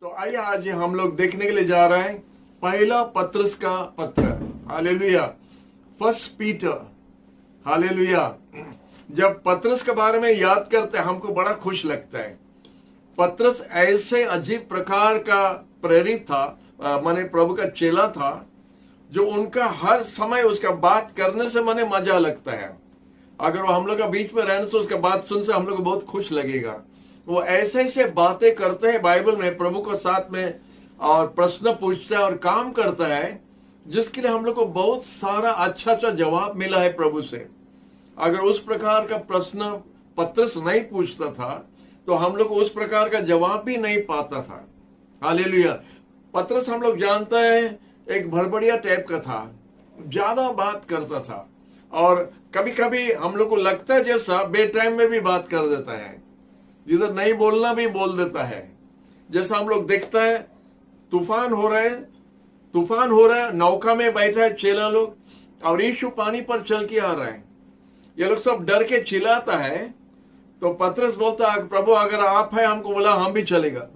तो आइए आज हम लोग देखने के लिए जा रहे हैं पहला पत्रस का पत्र। हालेलुया। First Peter. हालेलुया। जब पत्रस के बारे में याद करते हैं हमको बड़ा खुश लगता है। पत्रस ऐसे अजीब प्रकार का प्रेरित था, माने प्रभु का चेला था, जो उनका हर समय उसका बात करने से माने मजा लगता है। अगर वो हम लोग का बीच में रहने से उसका बात सुन से हम लोग को बहुत खुश लगेगा। वो ऐसे ऐसे बातें करते हैं बाइबल में प्रभु को साथ में, और प्रश्न पूछता है और काम करता है, जिसके लिए हम लोग को बहुत सारा अच्छा अच्छा जवाब मिला है प्रभु से। अगर उस प्रकार का प्रश्न पत्रस नहीं पूछता था तो हम लोग उस प्रकार का जवाब भी नहीं पाता था। हालेलुया। पत्रस हम लोग जानते हैं एक भड़बड़िया टाइप का था, ज्यादा बात करता था, और कभी कभी हम लोग को लगता है जैसा बे टाइम में भी बात कर देता है, जिधर नहीं बोलना भी बोल देता है। जैसा हम लोग देखता है तूफान हो रहा है, नौका में बैठा है चेला लोग, और यीशु पानी पर चल के आ रहा है। ये लोग सब डर के चिल्लाता है, तो पत्रस बोलता है प्रभु अगर आप है हमको बोला हम भी चलेगा।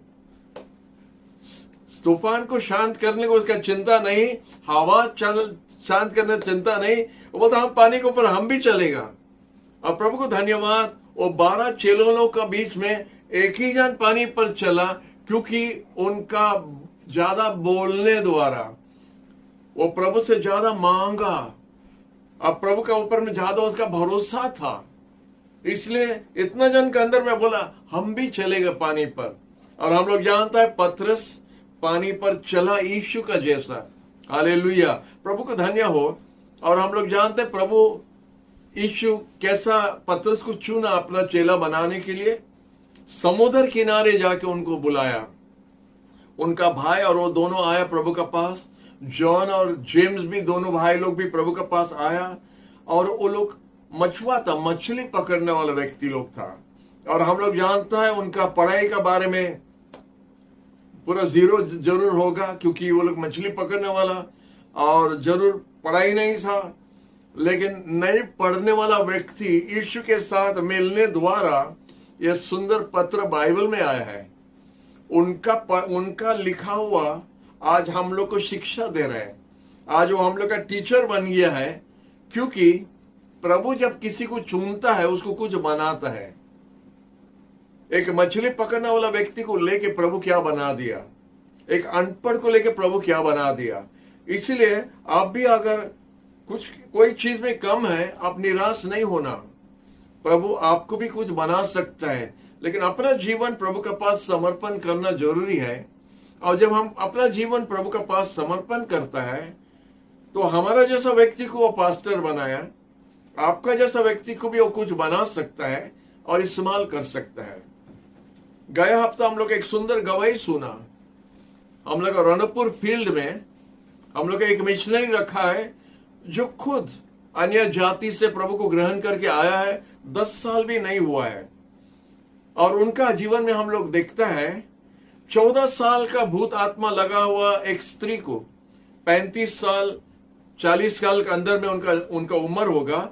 तूफान को शांत करने को उसका चिंता नहीं, हवा शांत करने चिंता नहीं, वो बोलता हम पानी के ऊपर हम भी चलेगा। और प्रभु को धन्यवाद, वो 12 चेलों का बीच में एक ही जन पानी पर चला, क्योंकि उनका ज्यादा बोलने द्वारा वो प्रभु से ज्यादा मांगा। अब प्रभु का ऊपर में ज्यादा उसका भरोसा था, इसलिए इतना जन के अंदर में बोला हम भी चलेगा पानी पर। और हम लोग जानता है पत्रस पानी पर चला यीशु का जैसा। हालेलुया। प्रभु को धन्य हो। और हम लोग जानते हैं प्रभु यीशु कैसा पत्रस को चुना अपना चेला बनाने के लिए। समुद्र किनारे जाके उनको बुलाया, उनका भाई और वो दोनों आया प्रभु का पास। जॉन और जेम्स भी, दोनों भाई लोग भी प्रभु के पास आया, और वो लोग मछुआ था, मछली पकड़ने वाला व्यक्ति लोग था। और हम लोग जानता है उनका पढ़ाई का बारे में पूरा जीरो जरूर होगा, क्योंकि वो लोग मछली पकड़ने वाला और जरूर पढ़ाई नहीं था। लेकिन नहीं पढ़ने वाला व्यक्ति यीशु के साथ मिलने द्वारा यह सुंदर पत्र बाइबल में आया है। उनका लिखा हुआ आज हम लोग को शिक्षा दे रहे हैं। आज वो हम लोग का टीचर बन गया है, क्योंकि प्रभु जब किसी को चुनता है उसको कुछ बनाता है। एक मछली पकड़ने वाला व्यक्ति को लेके प्रभु क्या बना दिया, एक अनपढ़ को लेके प्रभु क्या बना दिया। इसलिए आप भी अगर कोई चीज में कम है, आप निराश नहीं होना। प्रभु आपको भी कुछ बना सकता है, लेकिन अपना जीवन प्रभु के पास समर्पण करना जरूरी है। और जब हम अपना जीवन प्रभु के पास समर्पण करता है, तो हमारा जैसा व्यक्ति को वो पास्टर बनाया, आपका जैसा व्यक्ति को भी वो कुछ बना सकता है और इस्तेमाल कर सकता है। गया हफ्ता हम लोग एक सुंदर गवाही सुना। हम लोग रणपुर फील्ड में हम लोग एक मिशनरी रखा है, जो खुद अन्य जाति से प्रभु को ग्रहण करके आया है, 10 साल भी नहीं हुआ है। और उनका जीवन में हम लोग देखता है 14 साल का भूत आत्मा लगा हुआ एक स्त्री को, 35 साल 40 साल के अंदर में उनका उम्र होगा,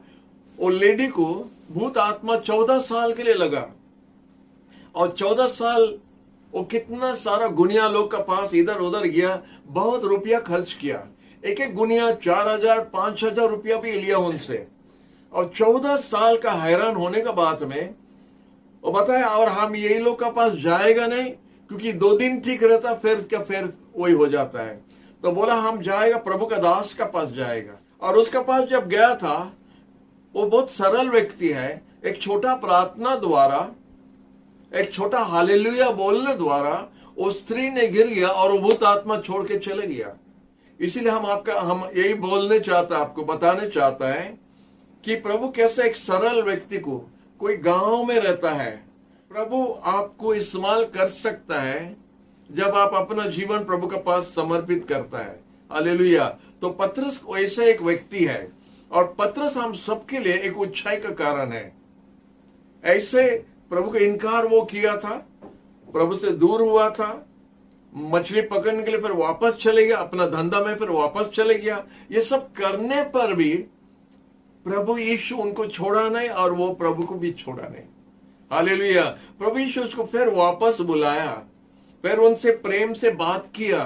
वो लेडी को भूत आत्मा 14 साल के लिए लगा। और 14 साल वो कितना सारा गुनिया लोग का पास इधर उधर गया, बहुत रुपया खर्च किया, एक एक गुनिया 4000 5000 रुपया भी लिया उनसे। और 14 साल का हैरान होने के बाद में वो बताया, और हम यही लोग का पास जाएगा नहीं, क्योंकि 2 दिन ठीक रहता फिर वही हो जाता है। तो बोला हम जाएगा, प्रभु का दास का पास जाएगा। और उसका पास जब गया था, वो बहुत सरल व्यक्ति है। एक छोटा प्रार्थना द्वारा, एक छोटा हालेलुया बोलने द्वारा वो स्त्री ने गिर गया और वो भूत आत्मा छोड़ के चले गया। इसीलिए हम यही बोलने चाहता है, आपको बताने चाहता है कि प्रभु कैसे एक सरल व्यक्ति को, कोई गांव में रहता है, प्रभु आपको इस्तेमाल कर सकता है जब आप अपना जीवन प्रभु के पास समर्पित करता है। हालेलुया। तो पत्रस वैसा एक व्यक्ति है, और पत्रस हम सबके लिए एक उत्साह का कारण है। ऐसे प्रभु का इनकार वो किया था, प्रभु से दूर हुआ था, मछली पकड़ने के लिए फिर वापस चले गया, अपना धंधा में फिर वापस चले गया। ये सब करने पर भी प्रभु यीशु उनको छोड़ा नहीं, और वो प्रभु को भी छोड़ा नहीं। हालेलुया। प्रभु यीशु उसको फिर वापस बुलाया, फिर उनसे प्रेम से बात किया।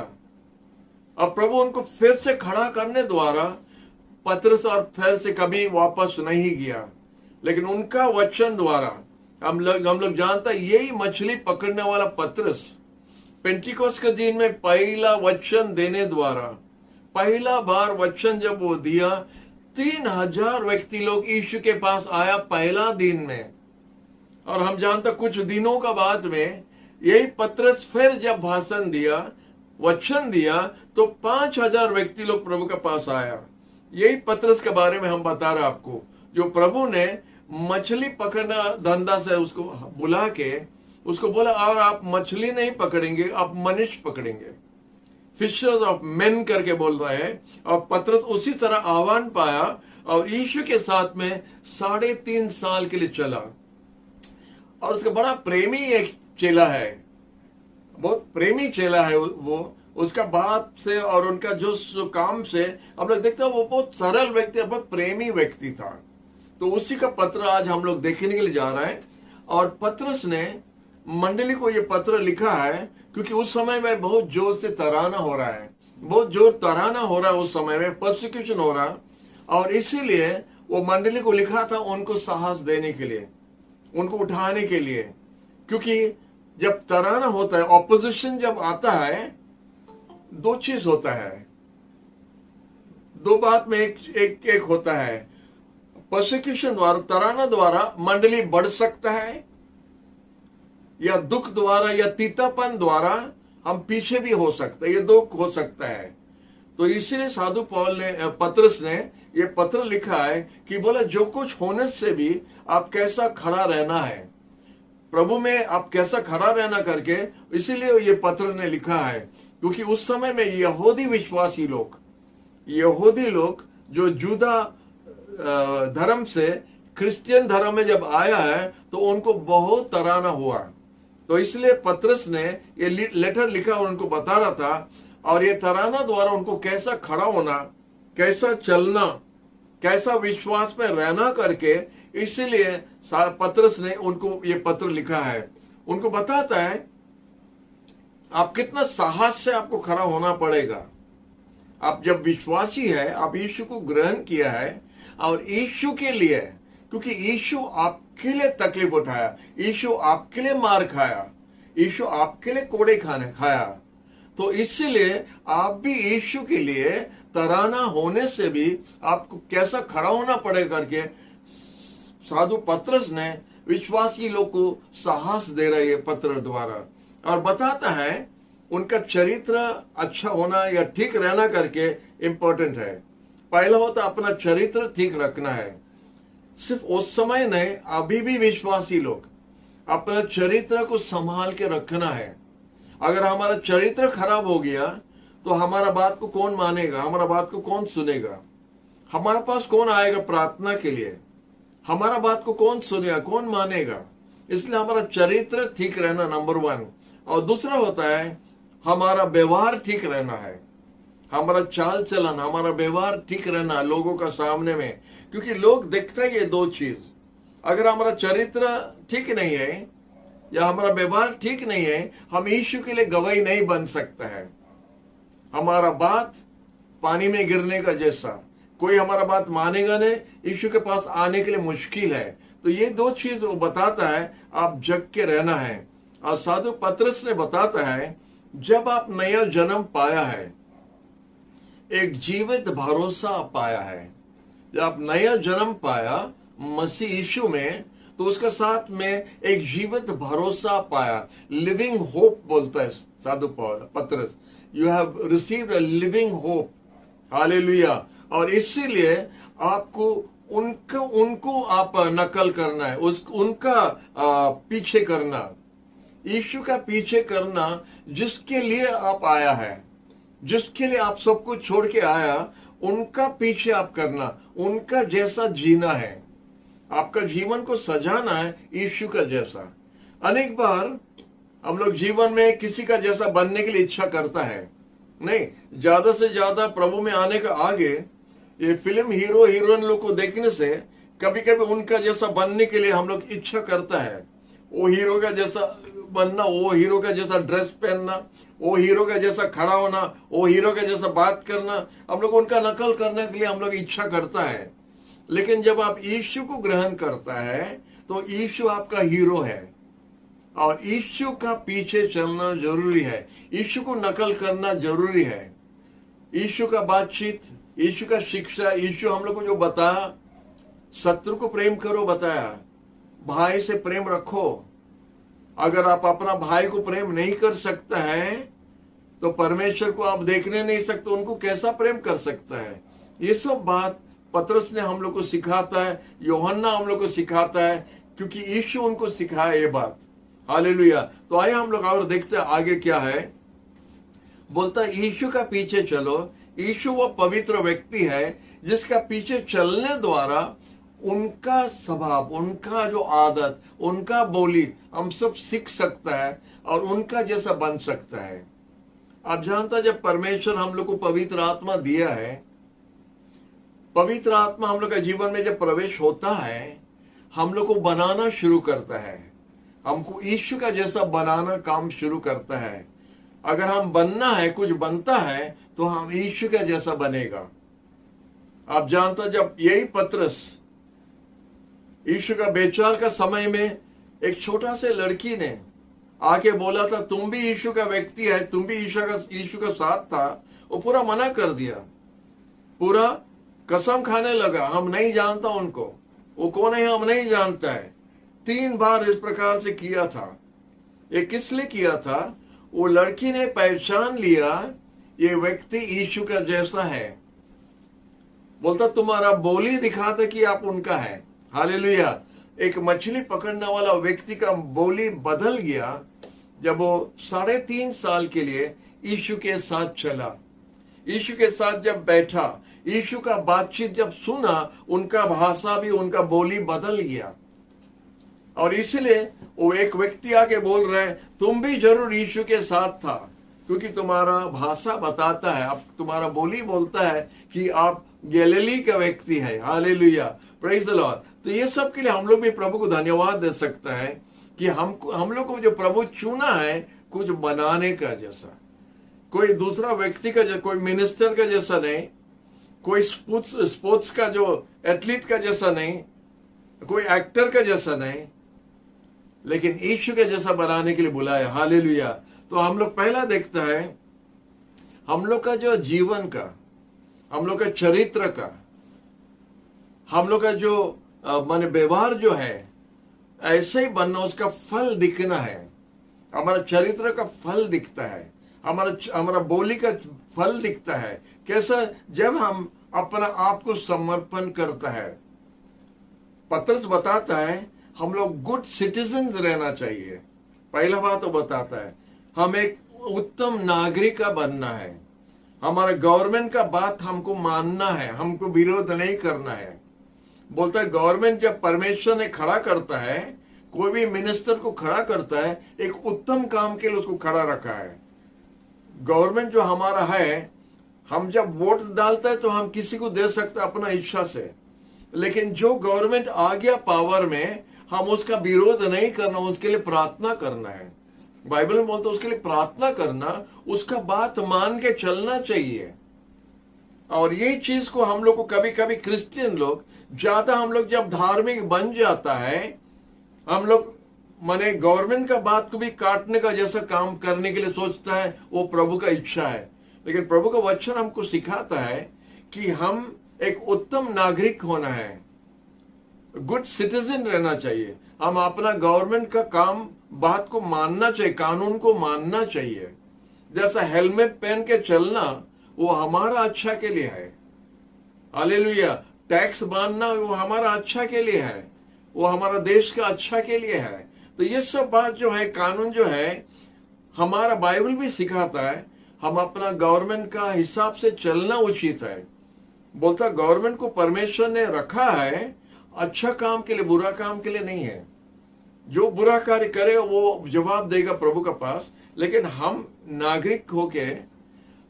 अब प्रभु उनको फिर से खड़ा करने द्वारा पतरस और फिर से कभी वापस नहीं गया, लेकिन उनका वचन द्वारा हम लोग जानता यही मछली पकड़ने वाला पतरस पेंटिकोस्ट के दिन में पहला वचन देने द्वारा, पहला बार वचन जब वो दिया, 3000 व्यक्ति लोग यीशु के पास आया पहला दिन में। और हम जानता कुछ दिनों का बाद में यही पतरस फिर जब भाषण दिया, वचन दिया, तो 5000 व्यक्ति लोग प्रभु के पास आया। यही पतरस के बारे में हम बता रहे आपको, जो प्रभु ने मछली पकड़ना धंधा से उसको बुला के उसको बोला, और आप मछली नहीं पकड़ेंगे, आप मनुष्य पकड़ेंगे, फिशर्स ऑफ मेन करके बोल रहा है। और पतरस उसी तरह आह्वान पाया और यीशु के साथ में 3.5 साल के लिए चला। और उसका बड़ा प्रेमी एक चेला है, बहुत प्रेमी चेला है वो। उसका बात से और उनका जो काम से हम लोग देखते हैं वो बहुत सरल व्यक्ति, बहुत प्रेमी व्यक्ति था। तो उसी का पत्र आज हम लोग देखने के लिए जा रहा है। और पतरस ने मंडली को ये पत्र लिखा है क्योंकि उस समय में बहुत जोर से तराना हो रहा है, बहुत जोर तराना हो रहा है उस समय में, परसिक्यूशन हो रहा। और इसीलिए वो मंडली को लिखा था उनको साहस देने के लिए, उनको उठाने के लिए। क्योंकि जब तराना होता है, ऑपोजिशन जब आता है, दो चीज होता है, दो बात में एक होता है। परसिक्यूशन द्वारा, तराना द्वारा मंडली बढ़ सकता है, या दुख द्वारा या तीतापन द्वारा हम पीछे भी हो सकते हैं, ये दो हो सकता है। तो इसीलिए साधु पौल ने, पतरस ने ये पत्र लिखा है कि बोला जो कुछ होने से भी आप कैसा खड़ा रहना है, प्रभु में आप कैसा खड़ा रहना करके, इसीलिए ये पत्र ने लिखा है। क्योंकि उस समय में यहूदी विश्वासी लोग, यहूदी लोग जो जुदा धर्म से क्रिश्चियन धर्म में जब आया है तो उनको बहुत तराना हुआ। तो इसलिए पतरस ने ये लेटर लिखा और उनको बता रहा था, और ये तराना द्वारा उनको कैसा खड़ा होना, कैसा चलना, कैसा विश्वास में रहना करके, इसलिए पतरस ने उनको ये पत्र लिखा है। उनको बताता है आप कितना साहस से आपको खड़ा होना पड़ेगा। आप जब विश्वासी है, आप यीशु को ग्रहण किया है, और यीशु के लिए, क्योंकि यीशु आपके लिए तकलीफ उठाया, यीशु आपके लिए मार खाया, यीशु आपके लिए कोड़े खाया, तो इसलिए आप भी यीशु के लिए तराना होने से भी आपको कैसा खड़ा होना पड़ेगा करके साधु पतरस ने विश्वासी लोग को साहस दे रहे हैं पत्र द्वारा। और बताता है उनका चरित्र अच्छा होना या ठीक रहना करके इंपॉर्टेंट है। पहला होता अपना चरित्र ठीक रखना है। सिर्फ उस समय नहीं, अभी भी विश्वासी लोग अपना चरित्र को संभाल के रखना है। अगर हमारा चरित्र खराब हो गया तो हमारा बात को कौन मानेगा, हमारा बात को कौन सुनेगा, हमारे पास कौन आएगा प्रार्थना के लिए, हमारा बात को कौन सुनेगा, कौन मानेगा। इसलिए हमारा चरित्र ठीक रहना नंबर 1। और दूसरा होता है हमारा व्यवहार ठीक रहना है, हमारा चाल चलन, हमारा व्यवहार ठीक रहना लोगों का सामने में। क्योंकि लोग देखते हैं ये दो चीज। अगर हमारा चरित्र ठीक नहीं है या हमारा व्यवहार ठीक नहीं है, हम यीशु के लिए गवाही नहीं बन सकता है। हमारा बात पानी में गिरने का जैसा, कोई हमारा बात मानेगा नहीं, यीशु के पास आने के लिए मुश्किल है। तो ये दो चीज वो बताता है, आप जग के रहना है। और साधु पतरस ने बताता है जब आप नया जन्म पाया है, एक जीवित भरोसा पाया है, जब आप नया जन्म पाया मसीह यीशु में, तो उसके साथ में एक जीवित भरोसा पाया, लिविंग होप बोलता है साधु पतरस। You have received a living hope, hallelujah. और इसीलिए आपको उनको आप नकल करना है, उनका पीछे करना, यीशु का पीछे करना, जिसके लिए आप आया है, जिसके लिए आप सब कुछ छोड़ के आया, उनका पीछे आप करना, उनका जैसा जीना है, आपका जीवन को सजाना है यीशु का जैसा। अनेक बार हम लोग जीवन में किसी का जैसा बनने के लिए इच्छा करता है, नहीं, ज्यादा से ज्यादा प्रभु में आने का आगे ये फिल्म हीरो हीरोइन लोग को देखने से कभी कभी उनका जैसा बनने के लिए हम लोग इच्छा करता है, वो हीरो का जैसा बनना, वो हीरो का जैसा ड्रेस पहनना, वो हीरो का जैसा खड़ा होना, वो हीरो का जैसा बात करना, हम लोग उनका नकल करने के लिए हम लोग इच्छा करता है। लेकिन जब आप यीशु को ग्रहण करता है तो यीशु आपका हीरो है, और यीशु का पीछे चलना जरूरी है, यीशु को नकल करना जरूरी है। यीशु का बातचीत, यीशु का शिक्षा, यीशु हम लोग को जो बताया, शत्रु को प्रेम करो बताया, भाई से प्रेम रखो। अगर आप अपना भाई को प्रेम नहीं कर सकता है तो परमेश्वर को आप देखने नहीं सकते, उनको कैसा प्रेम कर सकता है? ये सब बात पतरस ने हम लोग को सिखाता है, यूहन्ना हम लोग को सिखाता है, क्योंकि यीशु उनको सिखाया ये बात। हालेलुया। तो आइए हम लोग और देखते हैं आगे क्या है। बोलता है यीशु का पीछे चलो। यीशु वो पवित्र व्यक्ति है जिसका पीछे चलने द्वारा उनका स्वभाव, उनका जो आदत, उनका बोली हम सब सीख सकता है और उनका जैसा बन सकता है। आप जानता, जब परमेश्वर हम लोग को पवित्र आत्मा दिया है, पवित्र आत्मा हम लोग का जीवन में जब प्रवेश होता है, हम लोग को बनाना शुरू करता है, हमको यीशु का जैसा बनाना काम शुरू करता है। अगर हम बनना है, कुछ बनता है, तो हम यीशु का जैसा बनेगा। आप जानता, जब यही पतरस यीशु का बेचार का समय में एक छोटा से लड़की ने आके बोला था तुम भी यीशु का व्यक्ति है, तुम भी यीशु का साथ था, वो पूरा मना कर दिया, पूरा कसम खाने लगा, हम नहीं जानता उनको, वो कौन है हम नहीं जानता है। 3 बार इस प्रकार से किया था। ये किस लिए किया था? वो लड़की ने पहचान लिया ये व्यक्ति यीशु का जैसा है। बोलता तुम्हारा बोली दिखाता कि आप उनका है। हालेलुया। एक मछली पकड़ने वाला व्यक्ति का बोली बदल गया जब वो 3.5 साल के लिए यीशु के साथ चला, यीशु के साथ जब बैठा, यीशु का बातचीत जब सुना, उनका भाषा भी, उनका बोली बदल गया। और इसलिए वो एक व्यक्ति आके बोल रहा है तुम भी जरूर यीशु के साथ था, क्योंकि तुम्हारा भाषा बताता है, अब तुम्हारा बोली बोलता है कि आप गैलीली का व्यक्ति है। Hallelujah, praise the Lord. तो ये सब के लिए हम लोग भी प्रभु को धन्यवाद दे सकता है कि हम लोग को जो प्रभु चुना है कुछ बनाने का जैसा, कोई दूसरा व्यक्ति का, कोई मिनिस्टर का जैसा नहीं, कोई स्पोर्ट्स का जो एथलीट का जैसा नहीं, कोई एक्टर का जैसा नहीं, लेकिन यीशु के जैसा बनाने के लिए बुलाया। हालेलुया। तो हम लोग पहला देखता है, हम लोग का जो जीवन का, हम लोग का चरित्र का, हम लोग का जो माने व्यवहार जो है, ऐसे ही बनना, उसका फल दिखना है। हमारा चरित्र का फल दिखता है, हमारा बोली का फल दिखता है। कैसा? जब हम अपना आप को समर्पण करता है। पतरस बताता है हम लोग गुड सिटीजन रहना चाहिए। पहला बात तो बताता है हम एक उत्तम नागरिक का बनना है, हमारा गवर्नमेंट का बात हमको मानना है, हमको विरोध नहीं करना है। बोलता है गवर्नमेंट जब परमेश्वर ने खड़ा करता है, कोई भी मिनिस्टर को खड़ा करता है, एक उत्तम काम के लिए उसको खड़ा रखा है। गवर्नमेंट जो हमारा है, हम जब वोट डालता है तो हम किसी को दे सकते अपना इच्छा से, लेकिन जो गवर्नमेंट आ गया पावर में, हम उसका विरोध नहीं करना, उसके लिए प्रार्थना करना है। बाइबल में बोलता है उसके लिए प्रार्थना करना, उसका बात मान के चलना चाहिए। और यही चीज को हम लोग को कभी कभी क्रिश्चियन लोग ज्यादा, हम लोग जब धार्मिक बन जाता है, हम लोग माने गवर्नमेंट का बात को भी काटने का जैसा काम करने के लिए सोचता है, वो प्रभु का इच्छा है। लेकिन प्रभु का वचन हमको सिखाता है कि हम एक उत्तम नागरिक होना है, गुड सिटीजन रहना चाहिए। हम अपना गवर्नमेंट का काम, बात को मानना चाहिए, कानून को मानना चाहिए। जैसा हेलमेट पहन के चलना, वो हमारा अच्छा के लिए है। हालेलुया। टैक्स बांधना वो हमारा अच्छा के लिए है, वो हमारा देश का अच्छा के लिए है। तो ये सब बात जो है, कानून जो है, हमारा बाइबल भी सिखाता है हम अपना गवर्नमेंट का हिसाब से चलना उचित है। बोलता गवर्नमेंट को परमेश्वर ने रखा है अच्छा काम के लिए, बुरा काम के लिए नहीं है। जो बुरा कार्य करे वो जवाब देगा प्रभु के पास, लेकिन हम नागरिक होके,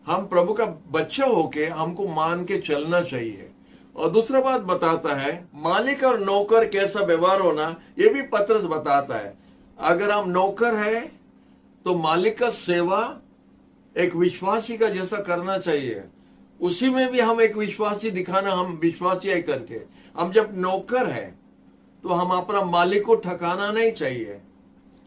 हम प्रभु का बच्चा होके हमको मान के चलना चाहिए। और दूसरा बात बताता है मालिक और नौकर कैसा व्यवहार होना, ये भी पतरस बताता है। अगर हम नौकर है तो मालिक का सेवा एक विश्वासी का जैसा करना चाहिए, उसी में भी हम एक विश्वासी दिखाना, हम विश्वासी है करके। हम जब नौकर है तो हम अपना मालिक को ठकाना नहीं चाहिए।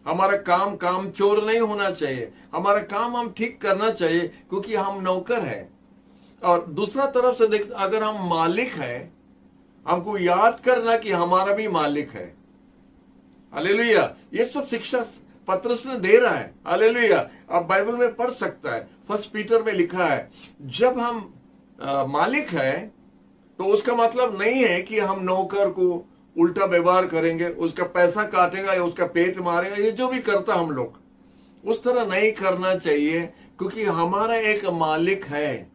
हमारा काम काम चोर नहीं होना चाहिए। हमारा काम हम ठीक करना चाहिए क्योंकि हम नौकर है। और दूसरा तरफ से देख, अगर हम मालिक है, हमको याद करना कि हमारा भी मालिक है। हालेलुया। ये सब शिक्षा पत्रस ने दे रहा है। हालेलुया। आप बाइबल में पढ़ सकता है, 1 पीटर में लिखा है, जब हम मालिक है तो उसका मतलब नहीं है कि हम नौकर को उल्टा व्यवहार करेंगे, उसका पैसा काटेगा या उसका पेट मारेगा, ये जो भी करता हम लोग, उस तरह नहीं करना चाहिए। क्योंकि हमारा एक मालिक है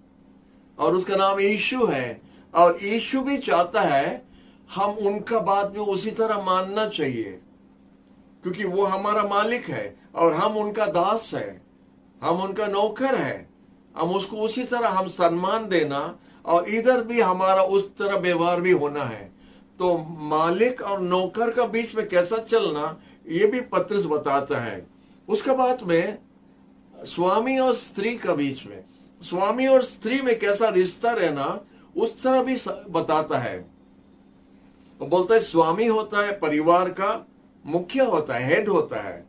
और उसका नाम यीशु है, और यीशु भी चाहता है हम उनका बात भी उसी तरह मानना चाहिए, क्योंकि वो हमारा मालिक है और हम उनका दास है, हम उनका नौकर है। हम उसको उसी तरह हम सम्मान देना, और इधर भी हमारा उस तरह व्यवहार भी होना है। तो मालिक और नौकर का बीच में कैसा चलना, ये भी पत्रस बताता है। उसके बाद में स्वामी और स्त्री का बीच में, स्वामी और स्त्री में कैसा रिश्ता रहना, उस तरह भी बताता है। वो बोलता है स्वामी होता है परिवार का मुख्य होता है, हेड होता है,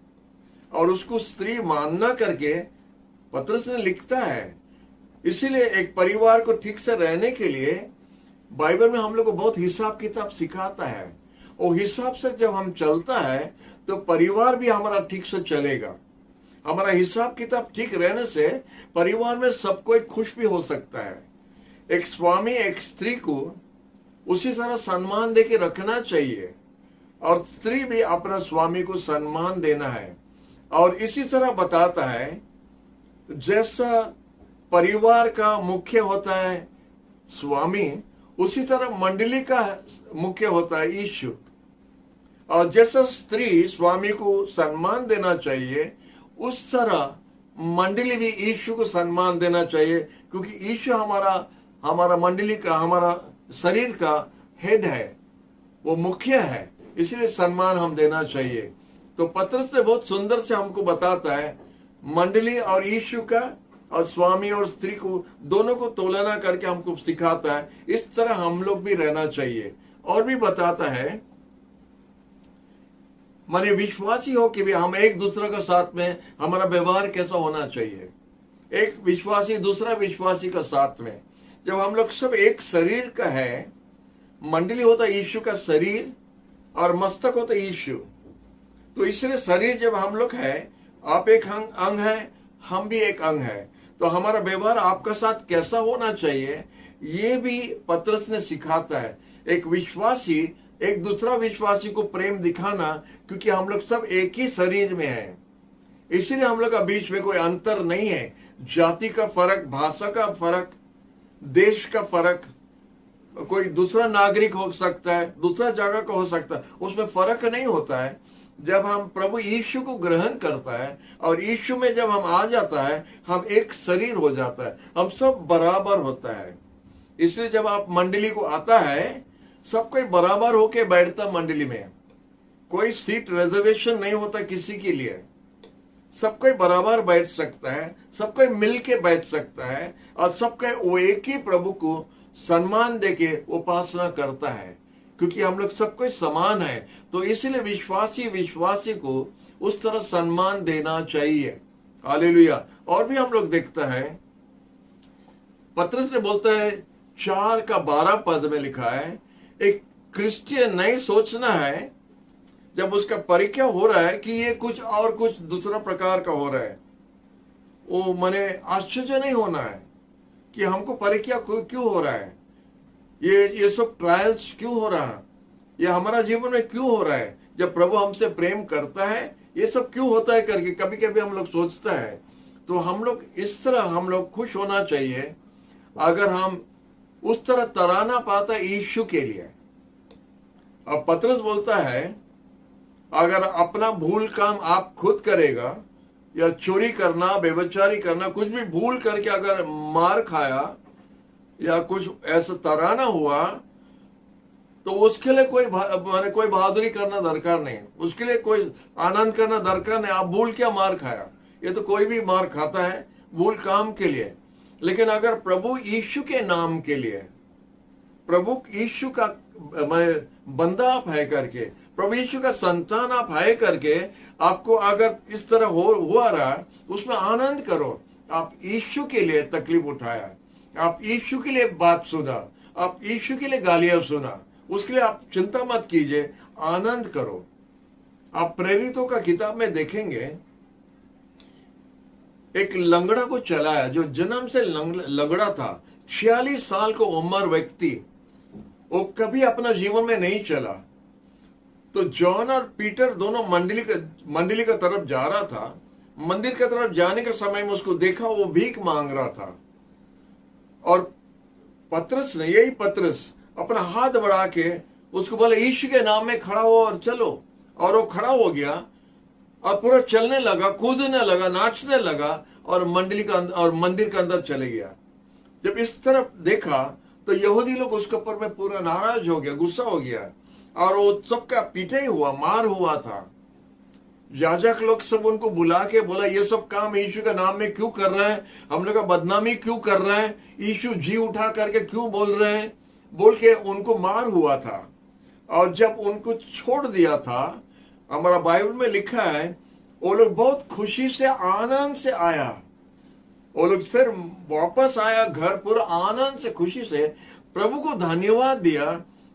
और उसको स्त्री मानना करके पत्रस ने लिखता है। इसीलिए एक परिवार को ठीक से रहने के लिए बाइबल में हम लोग को बहुत हिसाब किताब सिखाता है, और हिसाब से जब हम चलता है तो परिवार भी हमारा ठीक से चलेगा। हमारा हिसाब किताब ठीक रहने से परिवार में सब कोई खुश भी हो सकता है। एक स्वामी एक स्त्री को उसी तरह सम्मान दे के रखना चाहिए, और स्त्री भी अपना स्वामी को सम्मान देना है। और इसी तरह बताता है, जैसा परिवार का मुख्य होता है स्वामी, उसी तरह मंडली का मुख्य होता है यीशु। और जैसा स्त्री स्वामी को सम्मान देना चाहिए, उस तरह मंडली भी यीशु को सम्मान देना चाहिए, क्योंकि यीशु हमारा मंडली का, हमारा शरीर का हेड है, वो मुख्य है, इसलिए सम्मान हम देना चाहिए। तो पत्रस से बहुत सुंदर से हमको बताता है मंडली और यीशु का, और स्वामी और स्त्री को दोनों को तुलना करके हमको सिखाता है इस तरह हम लोग भी रहना चाहिए। और भी बताता है, माने विश्वासी हो कि भी हम एक दूसरे के साथ में हमारा व्यवहार कैसा होना चाहिए। एक विश्वासी दूसरा विश्वासी का साथ में, जब हम लोग सब एक शरीर का है, मंडली होता है यीशु का शरीर और मस्तक होता है यीशु। तो इसलिए शरीर जब हम लोग है, आप एक अंग है, हम भी एक अंग है, तो हमारा व्यवहार आपका साथ कैसा होना चाहिए, ये भी पत्रस ने सिखाता है। एक विश्वासी एक दूसरा विश्वासी को प्रेम दिखाना, क्योंकि हम लोग सब एक ही शरीर में हैं, इसीलिए हम लोग का बीच में कोई अंतर नहीं है। जाति का फर्क, भाषा का फर्क, देश का फर्क, कोई दूसरा नागरिक हो सकता है, दूसरा जगह का हो सकता है, उसमें फर्क नहीं होता है। जब हम प्रभु यीशु को ग्रहण करता है और यीशु में जब हम आ जाता है, हम एक शरीर हो जाता है, हम सब बराबर होता है। इसलिए जब आप मंडली को आता है, सब कोई बराबर होके बैठता मंडली में, कोई सीट रिजर्वेशन नहीं होता किसी के लिए, सब कोई बराबर बैठ सकता है, सब कोई मिल के बैठ सकता है, और सब कोई वो एक ही प्रभु को सम्मान देके उपासना करता है, क्योंकि हम लोग सब कोई समान है। तो इसलिए विश्वासी को उस तरह सम्मान देना चाहिए। हालेलुया। और भी हम लोग देखता है, पत्रस ने बोलता है 4:12 में लिखा है, एक क्रिश्चियन नहीं सोचना है जब उसका परीक्षा हो रहा है कि ये कुछ दूसरा प्रकार का हो रहा है, वो मने आश्चर्य नहीं होना है कि हमको परीक्षा क्यों हो रहा है, ये सब ट्रायल्स क्यों हो रहा है, ये हमारा जीवन में क्यों हो रहा है, जब प्रभु हमसे प्रेम करता है ये सब क्यों होता है करके कभी कभी हम लोग सोचता है। तो हम लोग इस तरह हम लोग खुश होना चाहिए अगर हम उस तरह तराना पाता यीशु के लिए। अब पत्रस बोलता है, अगर अपना भूल काम आप खुद करेगा, या चोरी करना, व्यभिचारी करना, कुछ भी भूल करके अगर मार खाया या कुछ ऐसा तराना हुआ, तो उसके लिए माने कोई बहादुरी करना दरकार नहीं, उसके लिए कोई आनंद करना दरकार नहीं। आप भूल क्या मार खाया, ये तो कोई भी मार खाता है भूल काम के लिए। लेकिन अगर प्रभु यीशु के नाम के लिए, प्रभु यीशु का बंदा आप है करके, प्रभु यीशु का संतान आप है करके, आपको अगर इस तरह हुआ रहा, उसमें आनंद करो। आप यीशु के लिए तकलीफ उठाया, आप यीशु के लिए बात सुना, आप यीशु के लिए गालियां सुना, उसके लिए आप चिंता मत कीजिए, आनंद करो। आप प्रेरितों का किताब में देखेंगे, एक लंगड़ा को चलाया जो जन्म से लंगड़ा था, 46 साल को उम्र व्यक्ति, वो कभी अपना जीवन में नहीं चला। तो जॉन और पीटर दोनों मंडली का तरफ जा रहा था। मंदिर की तरफ जाने के समय में उसको देखा, वो भीख मांग रहा था। और पतरस अपना हाथ बढ़ा के उसको बोले, यीशु के नाम में खड़ा हो और चलो। और वो खड़ा हो गया और पूरा चलने लगा, कूदने लगा, नाचने लगा और मंदिर के अंदर चले गया। जब इस तरफ देखा तो यहूदी लोग उसके ऊपर में पूरा नाराज हो गया, गुस्सा हो गया, और वो सबका पीटे हुआ, मार हुआ था। याजक लोग सब उनको बुला के बोला, ये सब काम यीशु के नाम में क्यों कर रहे हैं, हम लोग का बदनामी क्यों कर रहे हैं, यीशु जी उठा करके क्यों बोल रहे हैं, बोल के उनको मार हुआ था। और जब उनको छोड़ दिया था, हमारा बाइबल में लिखा है, वो लोग बहुत खुशी से, आनंद से आया। वो लोग फिर वापस आया घर, पूरा आनंद से, खुशी से प्रभु को धन्यवाद दिया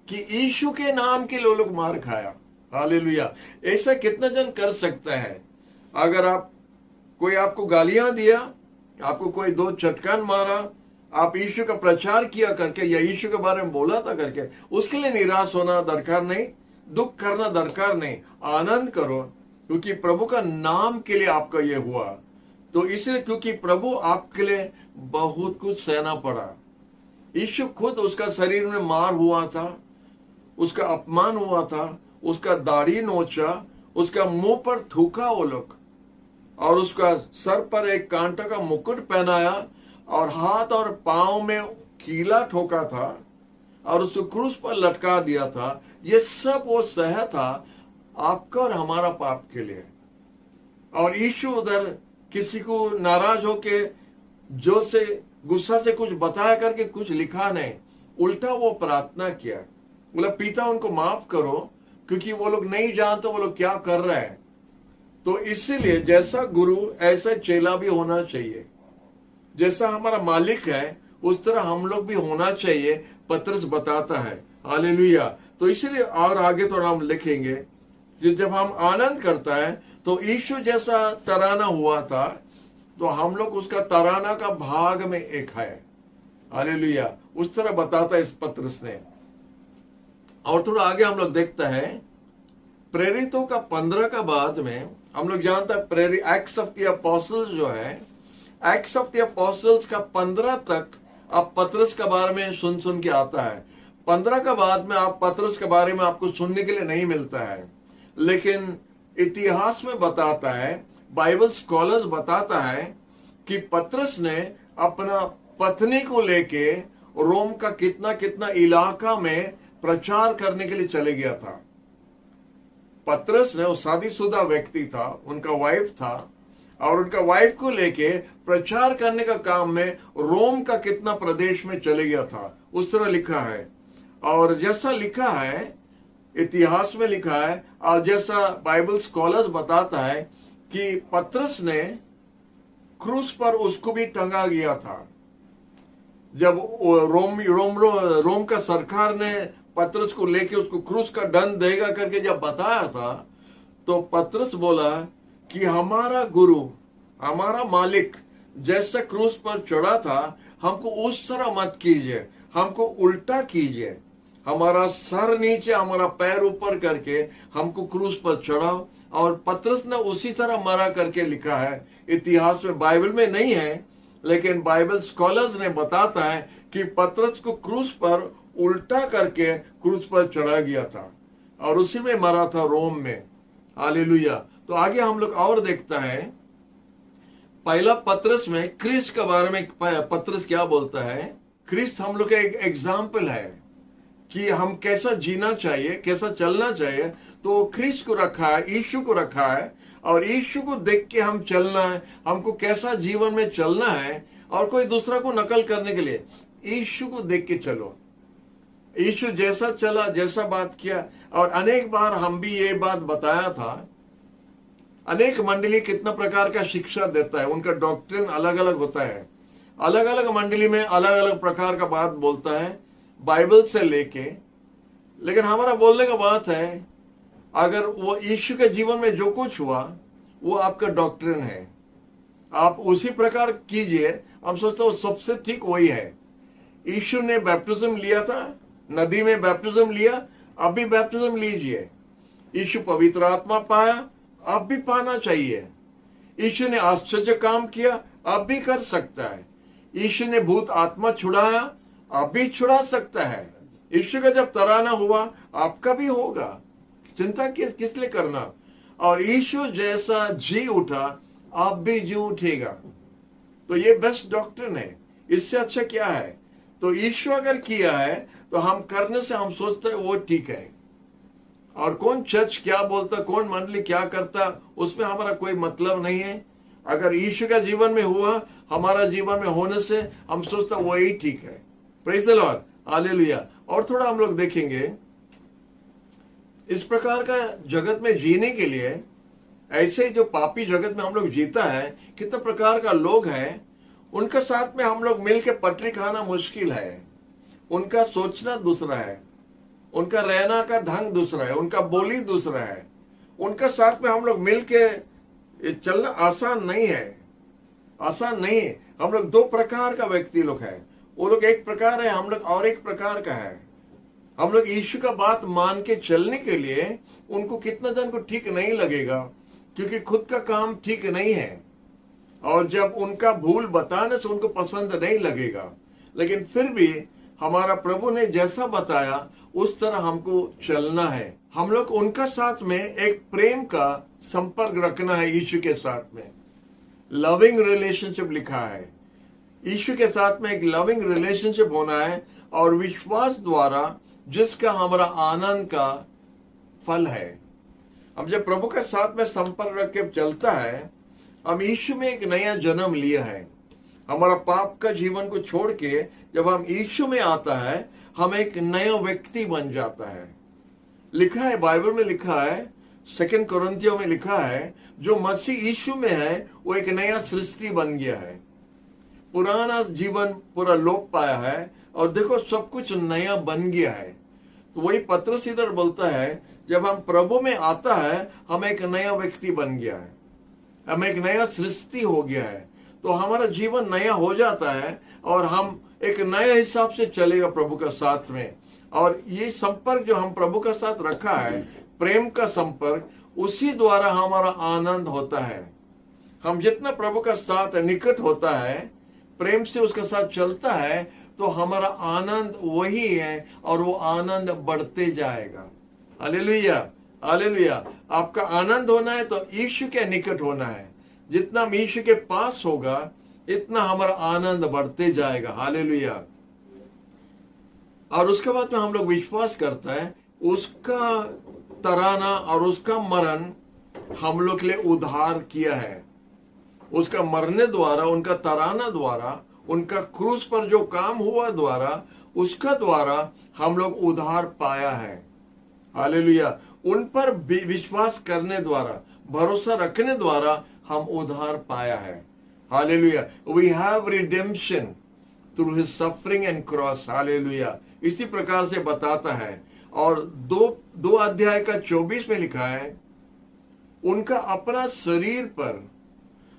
कि यीशु के नाम के लोग मार खाया। हालेलुया। ऐसा कितना जन कर सकता है? अगर कोई आपको गालियां दिया, आपको कोई 2 चटकान मारा, आप यीशु का प्रचार किया करके या यीशु के बारे में बोला था करके, उसके लिए निराश होना दरकार नहीं, दुख करना दरकार नहीं, आनंद करो, क्योंकि प्रभु का नाम के लिए आपका ये हुआ। तो इसलिए क्योंकि प्रभु आपके लिए बहुत कुछ सहना पड़ा। यीशु खुद, उसका शरीर में मार हुआ था, उसका अपमान हुआ था, उसका दाढ़ी नोचा, उसका मुंह पर थूका वो लोग, और उसका सर पर एक कांटा का मुकुट पहनाया, और हाथ और पांव में कीला ठोका था, और उसको क्रूस पर लटका दिया था। ये सब वो सह था आपका और हमारा पाप के लिए। और यीशु उधर किसी को नाराज होके, जोर से, गुस्सा से कुछ बताया करके कुछ लिखा नहीं, उल्टा वो प्रार्थना किया, बोला, पिता उनको माफ करो, क्योंकि वो लोग नहीं जानते वो लोग क्या कर रहे हैं। तो इसीलिए जैसा गुरु ऐसा चेला भी होना चाहिए। जैसा हमारा मालिक है उस तरह हम लोग भी होना चाहिए, पतरस बताता है। हालेलुया। तो इसीलिए और आगे तो हम लिखेंगे, जब हम आनंद करता है तो यीशु जैसा तराना हुआ था, तो हम लोग उसका तराना का भाग में एक है। हालेलुया। उस तरह बताता है इस पतरस ने। और थोड़ा आगे हम लोग देखता है, प्रेरितों का 15 का बाद में हम लोग जानता है, एक्ट्स ऑफ द अपोस्टल्स जो है, एक्ट्स ऑफ द अपोस्टल्स का 15 तक आप पतरस के बारे में सुन के आता है। 15 का बाद में आप पतरस के बारे में आपको सुनने के लिए नहीं मिलता है। लेकिन इतिहास में बताता है, बाइबल स्कॉलर्स बताता है कि पतरस ने अपना पत्नी को लेके रोम का कितना इलाका में प्रचार करने के लिए चले गया था। पतरस ने, वो शादीशुदा व्यक्ति था, उनका वाइफ था, और उनका वाइफ को लेके प्रचार करने का काम में रोम का कितना प्रदेश में चले गया था, उस तरह लिखा है। और जैसा लिखा है, इतिहास में लिखा है, और जैसा बाइबल स्कॉलर्स बताता है कि पतरस ने क्रूस पर उसको भी टंगा गया था। जब रोम का सरकार ने पतरस को लेके उसको क्रूस का दंड देगा करके जब बताया था, तो पतरस बोला कि हमारा गुरु, हमारा मालिक जैसा क्रूस पर चढ़ा था, हमको उस तरह मत कीजिए, हमको उल्टा कीजिए, हमारा सर नीचे, हमारा पैर ऊपर करके हमको क्रूस पर चढ़ाओ। और पतरस ने उसी तरह मरा करके लिखा है। इतिहास में, बाइबल में नहीं है, लेकिन बाइबल स्कॉलर्स ने बताता है कि पतरस को क्रूस पर उल्टा करके क्रूस पर चढ़ा गया था, और उसी में मरा था, रोम में। हालेलुया। तो आगे हम लोग और देखता है, पहला पतरस में क्रिस्ट के बारे में पतरस क्या बोलता है। क्रिस्ट हम लोग का एक एग्जाम्पल है। कि हम कैसा जीना चाहिए, कैसा चलना चाहिए, तो ख्रीस्त को रखा है, यीशु को रखा है, और यीशु को देख के हम चलना है। हमको कैसा जीवन में चलना है, और कोई दूसरा को नकल करने के लिए यीशु को देख के चलो। यीशु जैसा चला, जैसा बात किया, और अनेक बार हम भी ये बात बताया था, अनेक मंडली कितना प्रकार का शिक्षा देता है, उनका डॉक्ट्रिन अलग अलग होता है, अलग अलग मंडली में अलग अलग प्रकार का बात बोलता है बाइबल से लेके। लेकिन हमारा बोलने का बात है, अगर वो यीशु के जीवन में जो कुछ हुआ वो आपका डॉक्ट्रिन है, आप उसी प्रकार कीजिए। हम सोचते हैं सबसे ठीक वही है। यीशु ने बैप्टिज्म लिया था, नदी में बैप्टिज्म लिया, आप भी बैप्टिज्म लीजिए। यीशु पवित्र आत्मा पाया, आप भी पाना चाहिए। यीशु ने आश्चर्य काम किया, आप भी कर सकता है। यीशु ने भूत आत्मा छुड़ाया, आप भी छुड़ा सकता है। यीशु का जब तराना हुआ, आपका भी होगा। चिंता किस लिए करना। और यीशु जैसा जी उठा, आप भी जी उठेगा। तो ये बेस्ट डॉक्ट्रिन है, इससे अच्छा क्या है। तो यीशु अगर किया है तो हम करने से हम सोचते हैं वो ठीक है। और कौन चर्च क्या बोलता, कौन मंडली क्या करता, उसमें हमारा कोई मतलब नहीं है। अगर यीशु का जीवन में हुआ, हमारा जीवन में होने से हम सोचते वही ठीक है। Praise the Lord, hallelujah. और थोड़ा हम लोग देखेंगे इस प्रकार का जगत में जीने के लिए, ऐसे जो पापी जगत में हम लोग जीता है, कितने प्रकार का लोग हैं, उनके साथ में हम लोग मिलकर पटरी खाना मुश्किल है। उनका सोचना दूसरा है, उनका रहना का ढंग दूसरा है, उनका बोली दूसरा है। उनके साथ में हम लोग मिलके चलना आसान नहीं है, आसान नहीं है। हम लोग दो प्रकार का व्यक्ति लोग हैं। वो लोग एक प्रकार है, हम लोग और एक प्रकार का है। हम लोग यीशु का बात मान के चलने के लिए उनको कितना जन को ठीक नहीं लगेगा, क्योंकि खुद का काम ठीक नहीं है, और जब उनका भूल बताने से उनको पसंद नहीं लगेगा। लेकिन फिर भी हमारा प्रभु ने जैसा बताया उस तरह हमको चलना है। हम लोग उनका साथ में एक प्रेम का संपर्क रखना है। यीशु के साथ में लविंग रिलेशनशिप लिखा है। यीशु के साथ में एक लविंग रिलेशनशिप होना है, और विश्वास द्वारा जिसका हमारा आनंद का फल है। अब जब प्रभु के साथ में संपर्क रख के चलता है, हम यीशु में एक नया जन्म लिया है। हमारा पाप का जीवन को छोड़ के जब हम यीशु में आता है, हम एक नया व्यक्ति बन जाता है। लिखा है, बाइबल में लिखा है, 2 कोरिन्थियों में लिखा है, जो मसीह यीशु में है वो एक नया सृष्टि बन गया है। पुराना जीवन पूरा लोप पाया है, और देखो सब कुछ नया बन गया है। तो वही पत्रस इधर बोलता है, जब हम प्रभु में आता है, हम एक नया व्यक्ति बन गया है, हम एक नया सृष्टि हो गया है। तो हमारा जीवन नया हो जाता है, और हम एक नए हिसाब से चलेगा प्रभु का साथ में। और ये संपर्क जो हम प्रभु का साथ रखा है, प्रेम का संपर्क, उसी द्वारा हमारा आनंद होता है। हम जितना प्रभु का साथ निकट होता है, प्रेम से उसके साथ चलता है, तो हमारा आनंद वही है, और वो आनंद बढ़ते जाएगा। Hallelujah, hallelujah. आपका आनंद होना है तो यीशु के निकट होना है। जितना हम यीशु के पास होगा, इतना हमारा आनंद बढ़ते जाएगा। हालेलुया। और उसके बाद में हम लोग विश्वास करता है, उसका तराना और उसका मरण हम लोग के लिए उद्धार किया है। उसका मरने द्वारा, उनका तराना द्वारा, उनका क्रूस पर जो काम हुआ द्वारा, उसका द्वारा हम लोग उद्धार पाया है। हालेलुया। उन पर विश्वास करने द्वारा, भरोसा रखने द्वारा हम उद्धार पाया है। Hallelujah. We have redemption through his suffering and cross. Hallelujah. इसी प्रकार से बताता है। और दो अध्याय का 24 में लिखा है, उनका अपना शरीर पर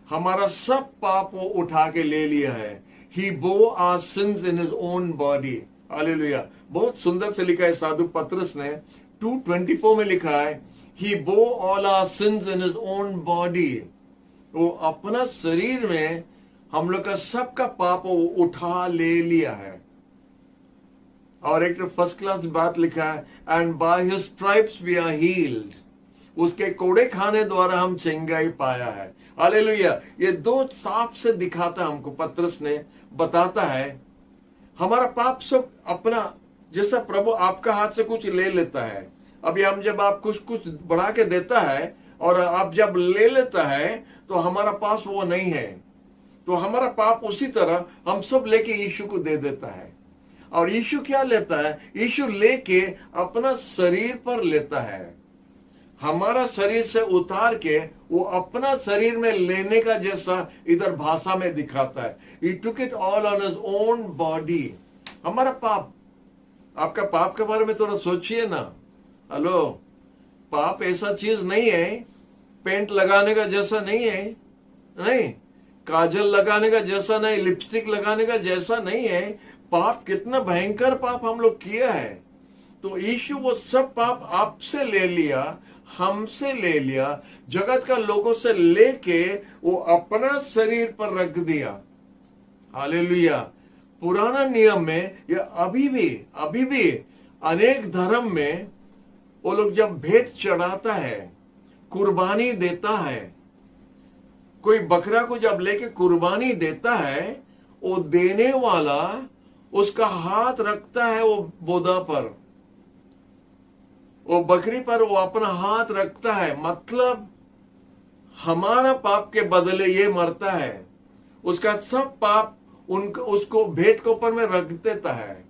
हमारा सब पाप वो उठा के ले लिया है। He bore our sins in his own body. Hallelujah. बहुत सुंदर से लिखा है साधु पत्रस ने, 2:24 में लिखा है, He bore all our sins in his own body. वो अपना शरीर में हम लोग का सबका पाप वो उठा ले लिया है। और एक फर्स्ट क्लास बात लिखा है, and by his stripes we are healed. उसके कोड़े खाने द्वारा हम चंगाई पाया है। हालेलुया। ये दो साफ से दिखाता हमको, पत्रस ने बताता है, हमारा पाप सब अपना जैसा प्रभु आपका हाथ से कुछ ले लेता है। अभी हम जब आप कुछ कुछ बढ़ा के देता है और आप जब ले लेता है तो हमारा पास वो नहीं है, तो हमारा पाप उसी तरह हम सब लेके यीशु को दे देता है। और यीशु क्या लेता है? यीशु लेके अपना शरीर पर लेता है, हमारा शरीर से उतार के वो अपना शरीर में लेने का जैसा इधर भाषा में दिखाता है। He took it all on his own body। हमारा पाप, आपका पाप के बारे में थोड़ा सोचिए ना। हेलो, पाप ऐसा चीज नहीं है, पेंट लगाने का जैसा नहीं है, नहीं, काजल लगाने का जैसा नहीं, लिपस्टिक लगाने का जैसा नहीं है। पाप कितना भयंकर पाप हम लोग किया है। तो यीशु वो सब पाप आपसे ले लिया, हमसे ले लिया, जगत का लोगों से लेके वो अपना शरीर पर रख दिया। हालेलुया। पुराना नियम में या अभी भी अनेक धर्म में वो लोग जब भेंट चढ़ाता है, कुर्बानी देता है, कोई बकरा को जब लेके कुर्बानी देता है, वो देने वाला उसका हाथ रखता है वो बोदा पर, वो बकरी पर वो अपना हाथ रखता है। मतलब हमारा पाप के बदले ये मरता है, उसका सब पाप उसको भेंट के ऊपर में रख देता है।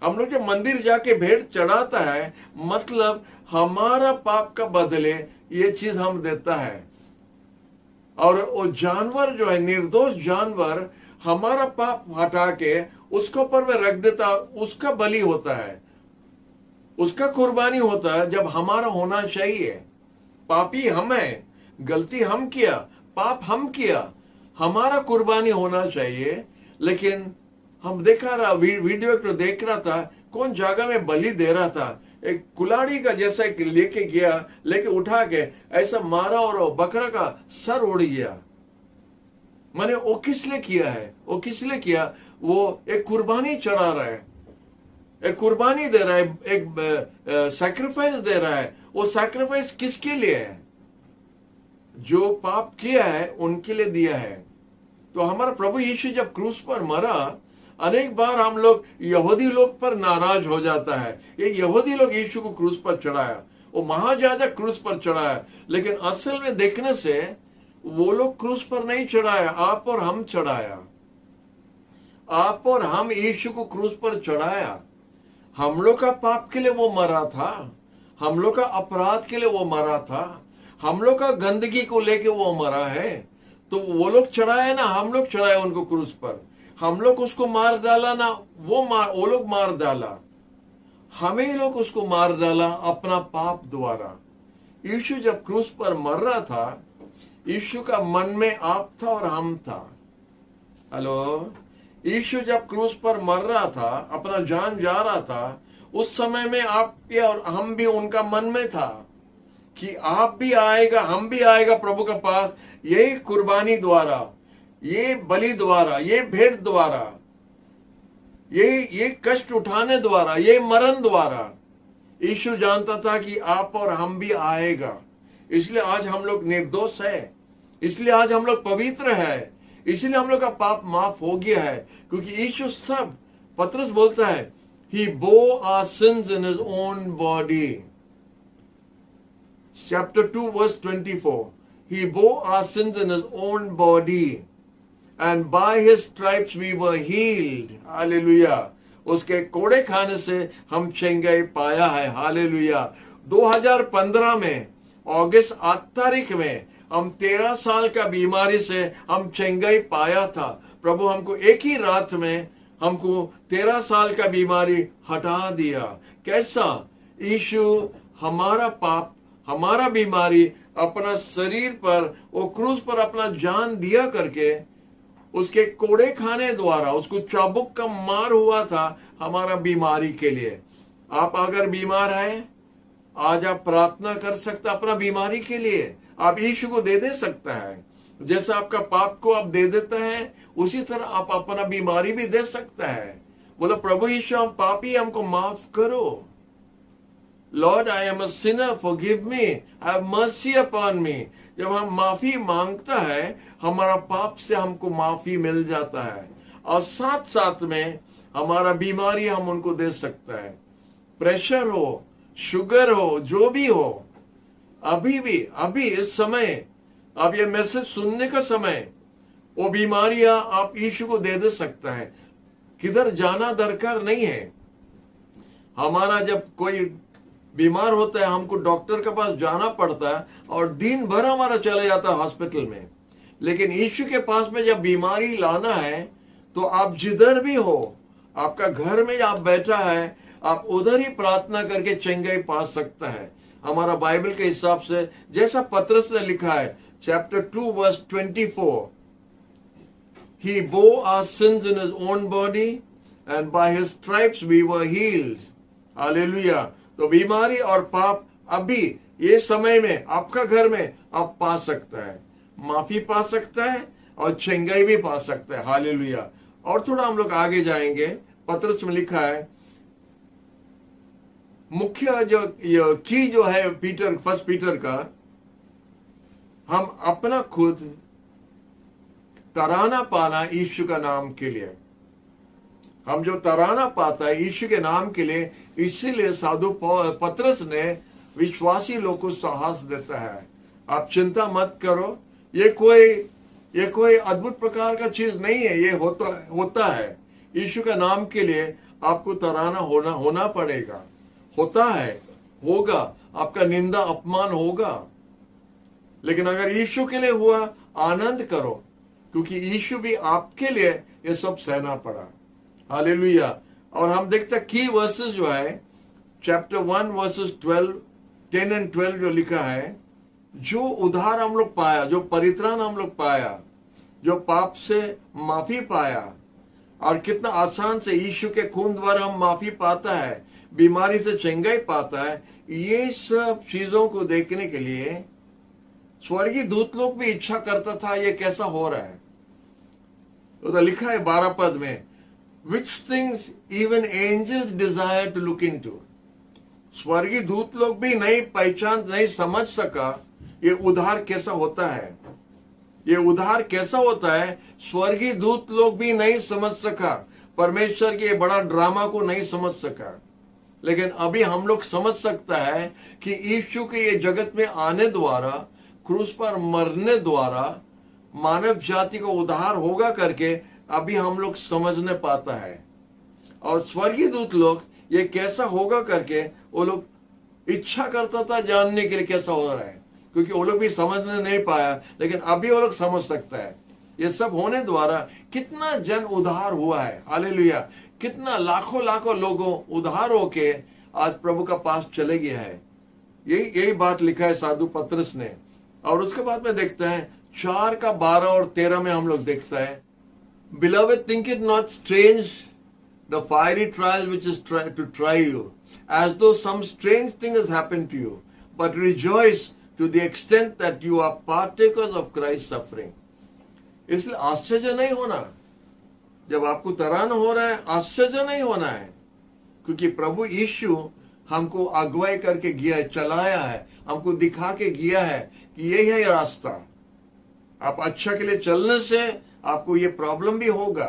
हम लोग जब मंदिर जाके भेंट चढ़ाता है, मतलब हमारा पाप का बदले ये चीज हम देता है। और वो जानवर जो है, निर्दोष जानवर, हमारा पाप हटा के उसके ऊपर में रख देता, उसका बलि होता है, उसका कुर्बानी होता है। जब हमारा होना चाहिए, पापी हम हैं, गलती हम किया, पाप हम किया, हमारा कुर्बानी होना चाहिए। लेकिन हम देखा रहा, वीडियो तो देख रहा था, कौन जगह में बलि दे रहा था, एक कुलाड़ी का जैसा लेके गया, लेके उठा के ऐसा मारा और बकरा का सर उड़ गया। मैंने वो किस लिए किया है? वो किस लिए किया? वो एक कुर्बानी चढ़ा रहा है, एक कुर्बानी दे रहा है, एक सैक्रिफाइस दे रहा है। वो सैक्रिफाइस किसके लिए है? जो पाप किया है उनके लिए दिया है। तो हमारा प्रभु यीशु जब क्रूस पर मरा, अनेक बार हम लोग यहूदी लोग पर नाराज हो जाता है, ये यहूदी लोग यीशु को क्रूस पर चढ़ाया, वो महायाजक क्रूस पर चढ़ाया। लेकिन असल में देखने से वो लोग क्रूस पर नहीं चढ़ाया, आप और हम चढ़ाया। आप और हम यीशु को क्रूस पर चढ़ाया। हम लोग का पाप के लिए वो मरा था, हम लोग का अपराध के लिए वो मरा था, हम लोग का गंदगी को लेके वो मरा है। तो वो लोग चढ़ाए ना, हम लोग चढ़ाए उनको क्रूस पर। हम लोग उसको मार डाला ना, वो लोग मार डाला, हमें लोग उसको मार डाला अपना पाप द्वारा। यीशु जब क्रूस पर मर रहा था, यीशु का मन में आप था और हम था। हेलो, यीशु जब क्रूस पर मर रहा था, अपना जान जा रहा था, उस समय में आप भी और हम भी उनका मन में था कि आप भी आएगा, हम भी आएगा प्रभु के पास, यही कुर्बानी द्वारा, ये बलि द्वारा, ये भेंट द्वारा, ये कष्ट उठाने द्वारा, ये मरण द्वारा। यीशु जानता था कि आप और हम भी आएगा। इसलिए आज हम लोग निर्दोष है, इसलिए आज हम लोग पवित्र है, इसलिए हम लोग का पाप माफ हो गया है, क्योंकि यीशु सब, पतरस बोलता है, He bore our sins in his own body. Chapter 2 verse 24. He bore our sins in his own body, and by his stripes we were healed. Hallelujah. उसके कोड़े खाने से हम चंगाई पाया है। हालेलुया। 2015 में अगस्त 8 तारीख में हम 13 साल का बीमारी से हम चंगाई पाया था। प्रभु हमको एक ही रात में हमको 13 साल का बीमारी हटा दिया। कैसा? यीशु हमारा पाप, हमारा बीमारी अपना शरीर पर, वो क्रूस पर अपना जान दिया करके, उसके कोड़े खाने द्वारा, उसको चाबुक का मार हुआ था हमारा बीमारी के लिए। आप अगर बीमार हैं, आज आप प्रार्थना कर सकते अपना बीमारी के लिए, आप यीशु को दे सकता है। जैसा आपका पाप को आप दे देता है, उसी तरह आप अपना बीमारी भी दे सकता है। बोलो, प्रभु यीशु, हम पापी, हमको माफ करो। Lord, I am a Sinner, forgive me, have mercy upon मी। जब हम माफी मांगता है, हमारा पाप से हमको माफी मिल जाता है। और साथ साथ में हमारा बीमारी हम उनको दे सकता है। प्रेशर हो, शुगर हो, जो भी हो, अभी इस समय, अब ये मैसेज सुनने का समय, वो बीमारियां आप यीशु को दे सकता है। किधर जाना दरकार नहीं है। हमारा जब कोई बीमार होता है, हमको डॉक्टर के पास जाना पड़ता है और दिन भर हमारा चले जाता है हॉस्पिटल में। लेकिन यीशु के पास में जब बीमारी लाना है, तो आप जिधर भी हो, आपका घर में आप बैठा है, आप उधर ही प्रार्थना करके चंगाई पा सकता है। हमारा बाइबल के हिसाब से जैसा पतरस ने लिखा है, chapter 2 verse 24, He bore our sins in his own body and by his stripes we were healed. Hallelujah. तो बीमारी और पाप अभी ये समय में आपका घर में आप पा सकता है, माफी पा सकता है और चंगाई भी पा सकता है। हालेलुया। और थोड़ा हम लोग आगे जाएंगे। पतरस में लिखा है, मुख्य जो है फर्स्ट पीटर का, हम अपना खुद तराना पाना यीशु का नाम के लिए, हम जो तराना पाता है यीशु के नाम के लिए, इसीलिए साधु पतरस ने विश्वासी लोग को साहस देता है, आप चिंता मत करो। ये कोई अद्भुत प्रकार का चीज नहीं है, ये होता है। यीशु का नाम के लिए आपको तराना होना पड़ेगा, होता है, होगा, आपका निंदा अपमान होगा। लेकिन अगर यीशु के लिए हुआ, आनंद करो, क्योंकि यीशु भी आपके लिए ये सब सहना पड़ा। हालेलुया। और हम देखते हैं की वर्सेस जो है, चैप्टर 1 वर्सेस 10 and 12 जो लिखा है, जो उद्धार हम लोग पाया, जो परित्राण हम लोग पाया, जो पाप से माफी पाया, और कितना आसान से यीशु के खून द्वारा हम माफी पाता है, बीमारी से चंगाई पाता है, ये सब चीजों को देखने के लिए स्वर्गीय दूत लोग भी इच्छा करता था ये कैसा हो रहा है। तो लिखा है 12 पद में, which things even angels desire to look into। स्वर्गीय दूत लोग भी नहीं समझ सका ये उद्धार कैसा होता है, ये उद्धार कैसा होता है। स्वर्गीय दूत लोग भी नहीं समझ सका, परमेश्वर के बड़ा ड्रामा को नहीं समझ सका। लेकिन अभी हम लोग समझ सकता है कि यीशु के ये जगत में आने द्वारा, क्रूस पर मरने द्वारा मानव जाति को उद्धार होगा करके अभी हम लोग समझने पाता है। और स्वर्गीय दूत लोग ये कैसा होगा करके वो लोग इच्छा करता था जानने के लिए कैसा हो रहा है, क्योंकि वो लोग भी समझने नहीं पाया, लेकिन अभी वो लोग समझ सकता है। ये सब होने द्वारा कितना जन उद्धार हुआ है। हालेलुया। कितना लाखों लोगों उद्धार होके आज प्रभु का पास चले गया है। यही बात लिखा है साधु पतरस ने। और उसके बाद में देखते हैं 4 का 12 और 13 में हम लोग देखता है, Beloved, think it not strange the fiery trial which is to try you, as though some strange thing has happened to you, but rejoice to the extent that you are partakers of Christ's suffering। इसलिए आश्चर्य नहीं होना, जब आपको तराना हो रहा है आश्चर्य नहीं होना है, क्योंकि प्रभु यीशु हमको अगुवाई करके गया है, चलाया है, हमको दिखा के गया है कि यही है रास्ता। आप अच्छा के लिए चलने से आपको ये प्रॉब्लम भी होगा।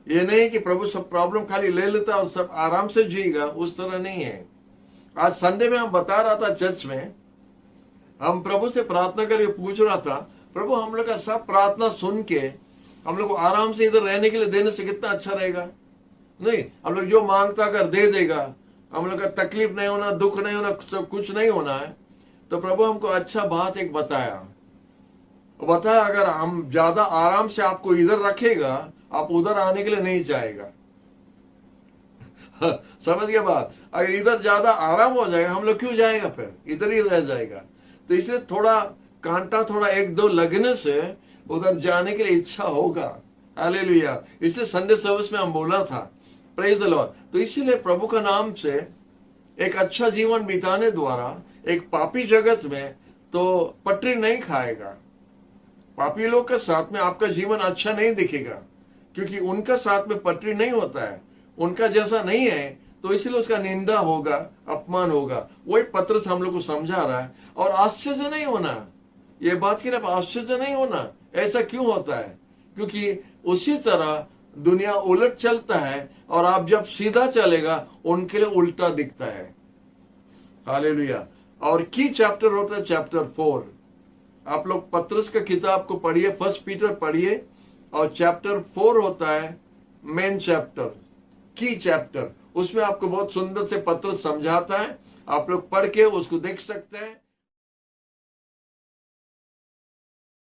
ये नहीं कि प्रभु सब प्रॉब्लम खाली ले लेता और सब आराम से जिएगा, उस तरह नहीं है। आज संडे में हम बता रहा था चर्च में, हम प्रभु से प्रार्थना करके पूछ रहा था, प्रभु हम लोग का सब प्रार्थना सुन के हम लोग को आराम से इधर रहने के लिए देने से कितना अच्छा रहेगा। नहीं, हम लोग जो मांगता कर दे देगा, हम लोग का तकलीफ नहीं होना, दुख नहीं होना, सब कुछ नहीं होना है। तो प्रभु हमको अच्छा बात एक बताया, अगर हम ज्यादा आराम से आपको इधर रखेगा, आप उधर आने के लिए नहीं जाएगा। समझ गए बात। अगर इधर ज्यादा आराम हो जाएगा, हम लोग क्यों जाएगा, फिर इधर ही रह जाएगा। तो इसलिए थोड़ा कांटा थोड़ा 1-2 लगने से उधर जाने के लिए इच्छा होगा। हालेलुया। इसलिए संडे सर्विस में हम बोला था, प्रेज द लॉर्ड। तो इसीलिए प्रभु का नाम से एक अच्छा जीवन बिताने द्वारा एक पापी जगत में तो पटरी नहीं खाएगा। पापी लोग के साथ में आपका जीवन अच्छा नहीं दिखेगा, क्योंकि उनका साथ में पटरी नहीं होता है, उनका जैसा नहीं है, तो इसलिए उसका निंदा होगा, अपमान होगा। वही पत्रस हम लोग को समझा रहा है। और आश्चर्य नहीं होना, ये बात की ना, आश्चर्य नहीं होना। ऐसा क्यों होता है? क्योंकि उसी तरह दुनिया उलट चलता है और आप जब सीधा चलेगा उनके लिए उल्टा दिखता है। हालेलुया। और की चैप्टर होता है चैप्टर 4। आप लोग पत्रस का किताब को पढ़िए, 1 पीटर पढ़िए, और चैप्टर 4 होता है मेन चैप्टर, की चैप्टर। उसमें आपको बहुत सुंदर से पत्रस समझाता है, आप लोग पढ़ के उसको देख सकते हैं।